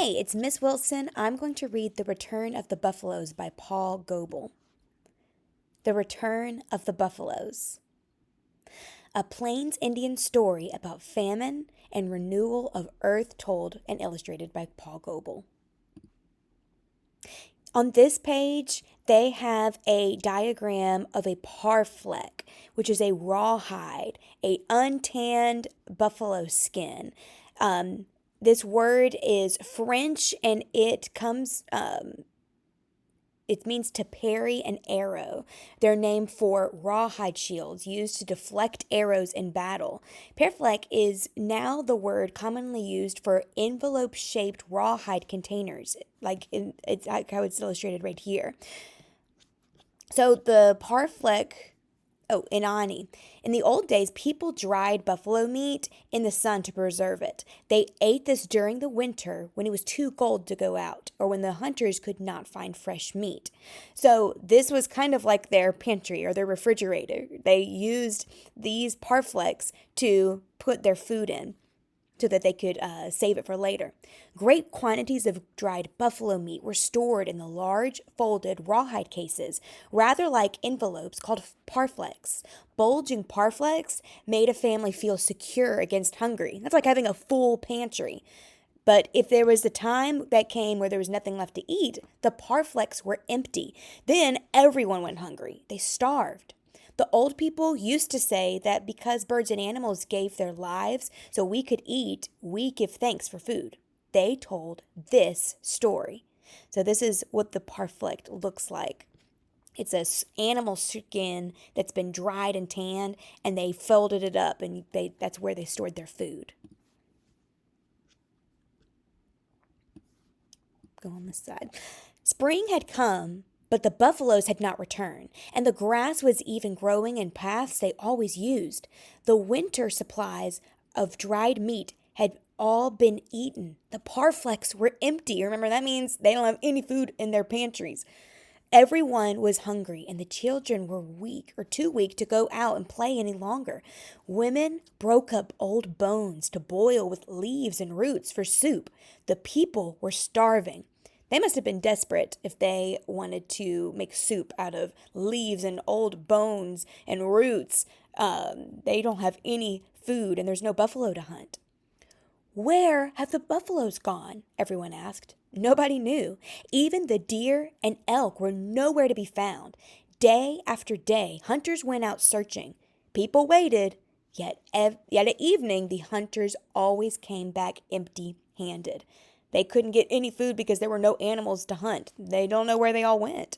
Hey, it's Miss Wilson. I'm going to read The Return of the Buffaloes by Paul Goebel. The Return of the Buffaloes. A Plains Indian story about famine and renewal of earth told and illustrated by Paul Goebel. On this page, they have a diagram of a parfleck, which is a rawhide, a untanned buffalo skin. This word is French and it means to parry an arrow. They're named for rawhide shields used to deflect arrows in battle. Parfleck is now the word commonly used for envelope-shaped rawhide containers, it's like how it's illustrated right here. So the parfleck. Oh, inani. In the old days, people dried buffalo meat in the sun to preserve it. They ate this during the winter when it was too cold to go out, or when the hunters could not find fresh meat. So this was kind of like their pantry or their refrigerator. They used these parflecs to put their food in, so that they could save it for later. Great quantities of dried buffalo meat were stored in the large, folded rawhide cases, rather like envelopes called parflecs. Bulging parflecs made a family feel secure against hunger. That's like having a full pantry. But if there was a time that came where there was nothing left to eat, the parflecs were empty. Then everyone went hungry. They starved. The old people used to say that because birds and animals gave their lives so we could eat, we give thanks for food. They told this story. So this is what the parfleck looks like. It's a animal skin that's been dried and tanned, and they folded it up, and that's where they stored their food. Go on this side. Spring had come, but the buffaloes had not returned, and the grass was even growing in paths they always used. The winter supplies of dried meat had all been eaten. The parflecs were empty. Remember, that means they don't have any food in their pantries. Everyone was hungry, and the children were weak or too weak to go out and play any longer. Women broke up old bones to boil with leaves and roots for soup. The people were starving. They must have been desperate if they wanted to make soup out of leaves and old bones and roots. They don't have any food, and there's no buffalo to hunt. Where have the buffaloes gone? Everyone asked. Nobody knew. Even the deer and elk were nowhere to be found. Day after day, hunters went out searching. People waited, yet at evening, the hunters always came back empty-handed. They couldn't get any food because there were no animals to hunt. They don't know where they all went.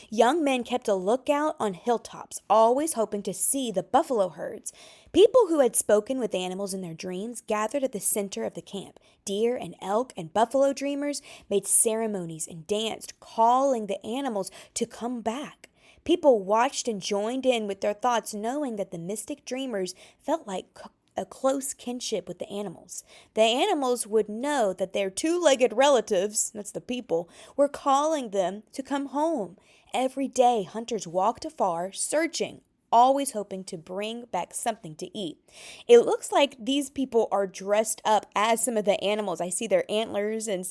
Young men kept a lookout on hilltops, always hoping to see the buffalo herds. People who had spoken with animals in their dreams gathered at the center of the camp. Deer and elk and buffalo dreamers made ceremonies and danced, calling the animals to come back. People watched and joined in with their thoughts, knowing that the mystic dreamers felt like a close kinship with the animals. The animals would know that their two-legged relatives, that's the people, were calling them to come home. Every day, hunters walked afar, searching, always hoping to bring back something to eat. It looks like these people are dressed up as some of the animals. I see their antlers, and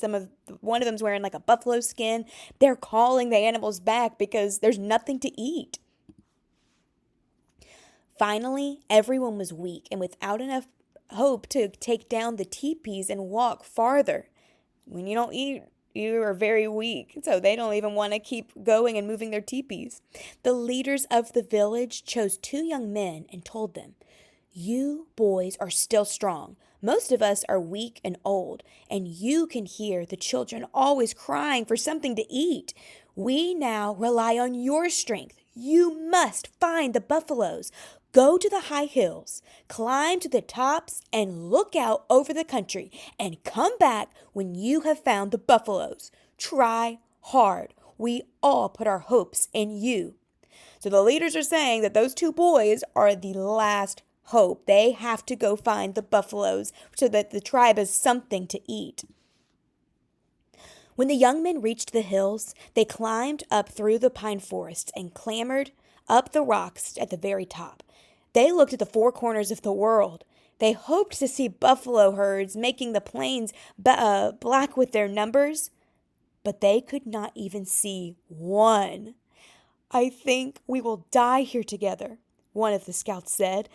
one of them's wearing like a buffalo skin. They're calling the animals back because there's nothing to eat. Finally, everyone was weak and without enough hope to take down the teepees and walk farther. When you don't eat, you are very weak, so they don't even want to keep going and moving their teepees. The leaders of the village chose 2 young men and told them, "You boys are still strong. Most of us are weak and old, and you can hear the children always crying for something to eat. We now rely on your strength. You must find the buffaloes. Go to the high hills, climb to the tops, and look out over the country, and come back when you have found the buffaloes. Try hard. We all put our hopes in you." So the leaders are saying that those 2 boys are the last hope. They have to go find the buffaloes so that the tribe has something to eat. When the young men reached the hills, they climbed up through the pine forests and clambered up the rocks at the very top. They looked at the 4 corners of the world. They hoped to see buffalo herds making the plains black with their numbers, but they could not even see one. "I think we will die here together," one of the scouts said.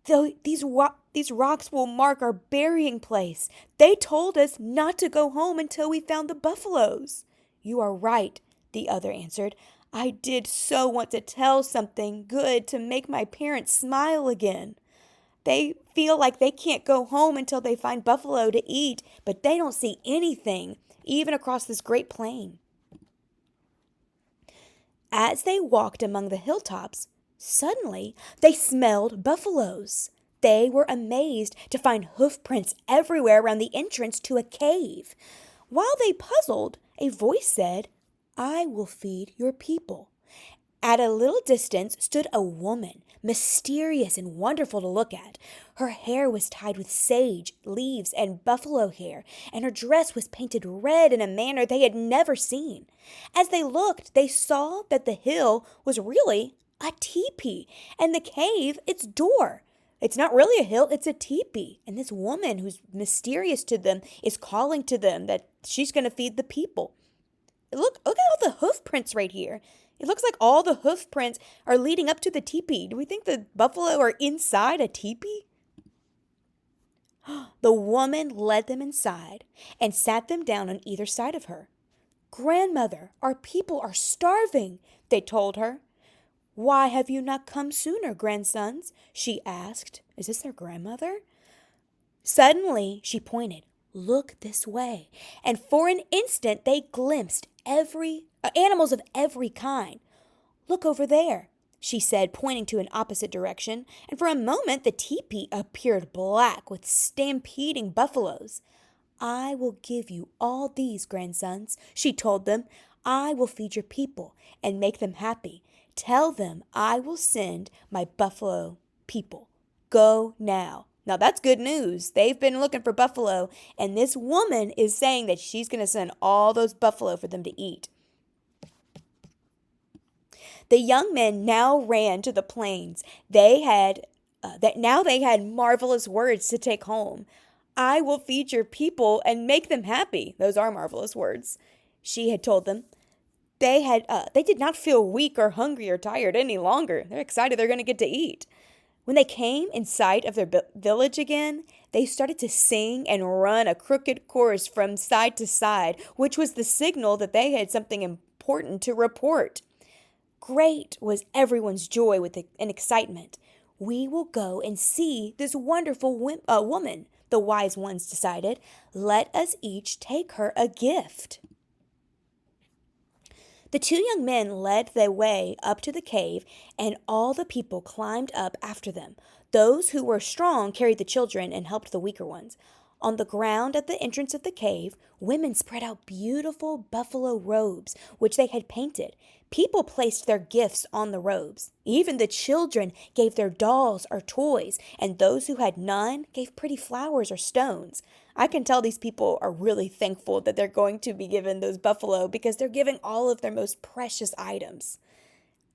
"Though these rocks will mark our burying place. They told us not to go home until we found the buffaloes." "You are right," the other answered. "I did so want to tell something good to make my parents smile again. They feel like they can't go home until they find buffalo to eat, but they don't see anything, even across this great plain." As they walked among the hilltops, suddenly they smelled buffaloes. They were amazed to find hoof prints everywhere around the entrance to a cave. While they puzzled, a voice said, "I will feed your people." At a little distance stood a woman, mysterious and wonderful to look at. Her hair was tied with sage, leaves, and buffalo hair, and her dress was painted red in a manner they had never seen. As they looked, they saw that the hill was really a teepee, and the cave its door. It's not really a hill, it's a teepee. And this woman, who's mysterious to them, is calling to them that she's going to feed the people. Look at all the hoof prints right here. It looks like all the hoof prints are leading up to the teepee. Do we think the buffalo are inside a teepee? The woman led them inside and sat them down on either side of her. "Grandmother, our people are starving," they told her. "Why have you not come sooner, grandsons?" she asked. Is this their grandmother? Suddenly, she pointed. "Look this way." And for an instant, they glimpsed animals of every kind. "Look over there," she said, pointing to an opposite direction, and for a moment the teepee appeared black with stampeding buffaloes. "I will give you all these, grandsons," she told them. "I will feed your people and make them happy. Tell them I will send my buffalo people. Go now." Now that's good news. They've been looking for buffalo, and this woman is saying that she's going to send all those buffalo for them to eat. The young men now ran to the plains. They had marvelous words to take home. "I will feed your people and make them happy." Those are marvelous words. She had told them. They did not feel weak or hungry or tired any longer. They're excited they're going to get to eat. When they came in sight of their village again, they started to sing and run a crooked course from side to side, which was the signal that they had something important to report. Great was everyone's joy and excitement. "We will go and see this wonderful woman," the wise ones decided. "Let us each take her a gift." The two young men led the way up to the cave, and all the people climbed up after them. Those who were strong carried the children and helped the weaker ones. On the ground at the entrance of the cave, women spread out beautiful buffalo robes, which they had painted. People placed their gifts on the robes. Even the children gave their dolls or toys, and those who had none gave pretty flowers or stones. I can tell these people are really thankful that they're going to be given those buffalo because they're giving all of their most precious items.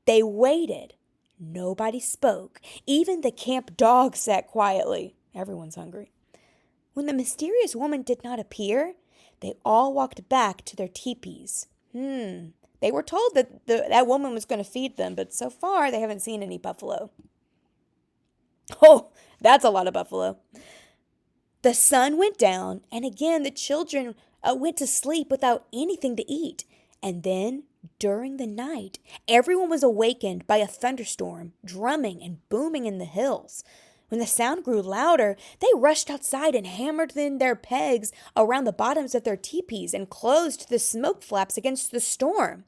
They waited. Nobody spoke. Even the camp dog sat quietly. Everyone's hungry. When the mysterious woman did not appear, they all walked back to their teepees. They were told that that woman was going to feed them, but so far they haven't seen any buffalo. Oh, that's a lot of buffalo. The sun went down, and again the children went to sleep without anything to eat. And then, during the night, everyone was awakened by a thunderstorm, drumming and booming in the hills. When the sound grew louder, they rushed outside and hammered in their pegs around the bottoms of their teepees and closed the smoke flaps against the storm.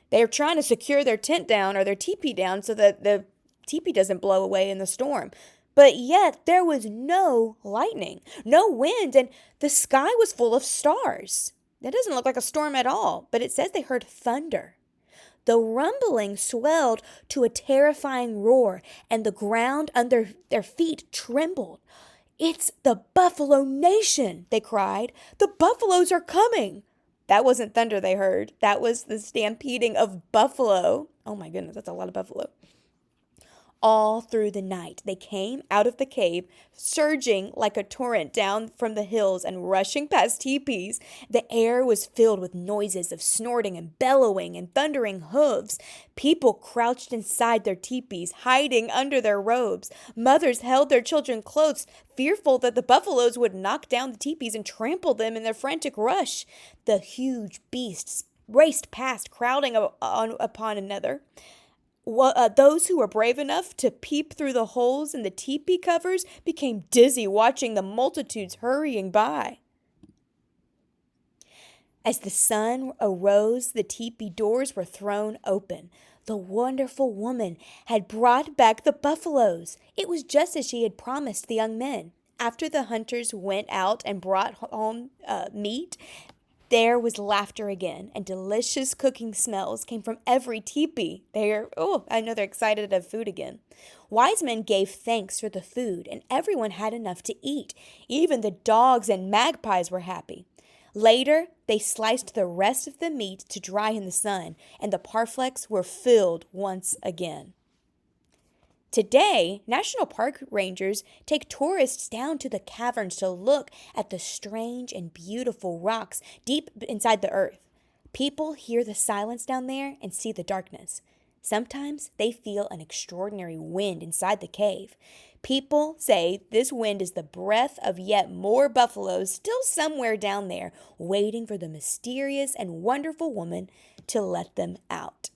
They are trying to secure their tent down or their teepee down so that the teepee doesn't blow away in the storm. But yet there was no lightning, no wind, and the sky was full of stars. That doesn't look like a storm at all, but it says they heard thunder. The rumbling swelled to a terrifying roar, and the ground under their feet trembled. "It's the Buffalo Nation," they cried. "The buffaloes are coming." That wasn't thunder they heard. That was the stampeding of buffalo. Oh my goodness, that's a lot of buffalo. All through the night, they came out of the cave, surging like a torrent down from the hills and rushing past teepees. The air was filled with noises of snorting and bellowing and thundering hooves. People crouched inside their teepees, hiding under their robes. Mothers held their children close, fearful that the buffaloes would knock down the teepees and trample them in their frantic rush. The huge beasts raced past, crowding upon another. Those who were brave enough to peep through the holes in the teepee covers became dizzy watching the multitudes hurrying by. As the sun arose, the teepee doors were thrown open. The wonderful woman had brought back the buffaloes. It was just as she had promised the young men. After the hunters went out and brought home meat, there was laughter again, and delicious cooking smells came from every teepee. I know they're excited to have food again. Wise men gave thanks for the food, and everyone had enough to eat. Even the dogs and magpies were happy. Later, they sliced the rest of the meat to dry in the sun, and the parflex were filled once again. Today, national park rangers take tourists down to the caverns to look at the strange and beautiful rocks deep inside the earth. People hear the silence down there and see the darkness. Sometimes they feel an extraordinary wind inside the cave. People say this wind is the breath of yet more buffaloes still somewhere down there, waiting for the mysterious and wonderful woman to let them out.